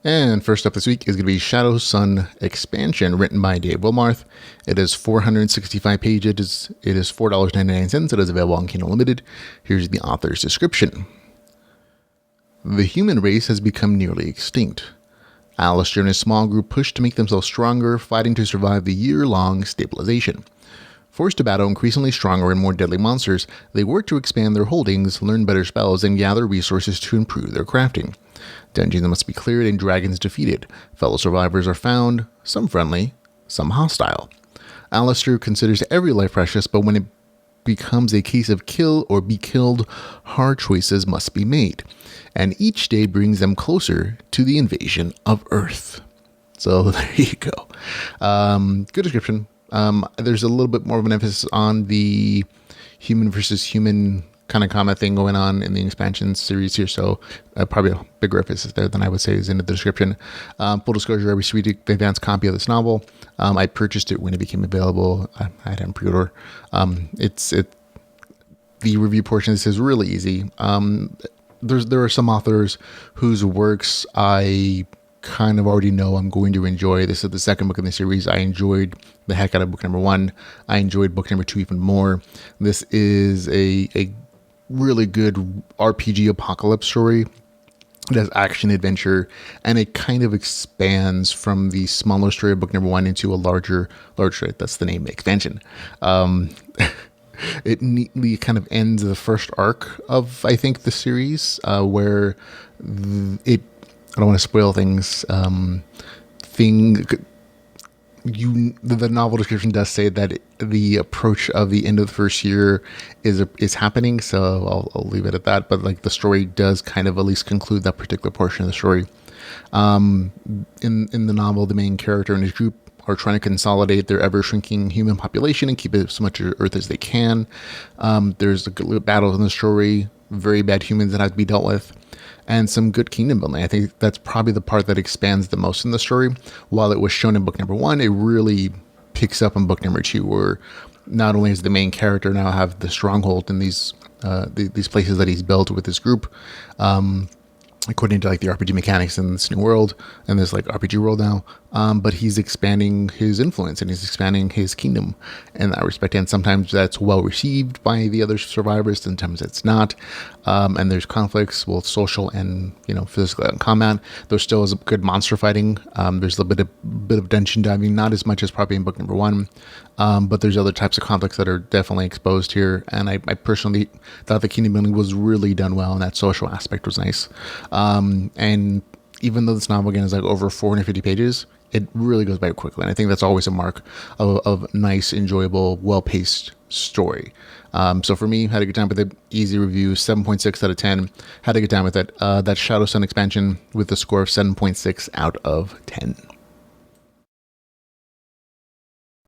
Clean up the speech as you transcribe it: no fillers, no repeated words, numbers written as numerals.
And first up this week is going to be Shadow Sun Expansion, written by Dave Wilmarth. It is 465 pages. It is $4.99. It is available on Kindle Unlimited. Here's the author's description. The human race has become nearly extinct. Allistor and his small group push to make themselves stronger, fighting to survive the year-long stabilization. Forced to battle increasingly stronger and more deadly monsters, they work to expand their holdings, learn better spells, and gather resources to improve their crafting. Dungeons must be cleared and dragons defeated. Fellow survivors are found, some friendly, some hostile. Allistor considers every life precious, but when it becomes a case of kill or be killed, hard choices must be made. And each day brings them closer to the invasion of Earth. So there you go. Good description. There's a little bit more of an emphasis on the human versus human kind of combat thing going on in the expansion series here, so probably a bigger emphasis there than I would say is in the description. Full disclosure, I received an advanced copy of this novel. I purchased it when it became available. I had it in pre-order. The review portion of this is really easy. There are some authors whose works I kind of already know I'm going to enjoy. This is the second book in the series. I enjoyed the heck out of book number 1. I enjoyed book number 2 even more. This is a really good RPG apocalypse story. It has action, adventure, and it kind of expands from the smaller story of book number 1 into a larger story. That's the name, expansion. It neatly kind of ends the first arc of, I think, the series, where I don't want to spoil things. The novel description does say that the approach of the end of the first year is happening, so I'll leave it at that. But like the story does kind of at least conclude that particular portion of the story. In the novel, the main character and his group are trying to consolidate their ever-shrinking human population and keep it as much Earth as they can. There's a good battle in the story, very bad humans that have to be dealt with, and some good kingdom building. I think that's probably the part that expands the most in the story. While it was shown in book number 1, it really picks up in book number 2, where not only does the main character now have the stronghold in these places that he's built with his group, according to like the RPG mechanics in this new world and this like RPG world now, but he's expanding his influence and he's expanding his kingdom in that respect. And sometimes that's well received by the other survivors, sometimes it's not. And there's conflicts, both social and physical and combat. There still is a good monster fighting. There's a bit of dungeon diving, not as much as probably in book number 1, but there's other types of conflicts that are definitely exposed here. And I personally thought the kingdom building was really done well, and that social aspect was nice. And even though this novel again is like over 450 pages, it really goes by quickly. And I think that's always a mark of nice, enjoyable, well-paced story. So for me, had a good time with it. Easy review, 7.6 out of 10. Had a good time with it. That Shadow Sun expansion with a score of 7.6 out of 10.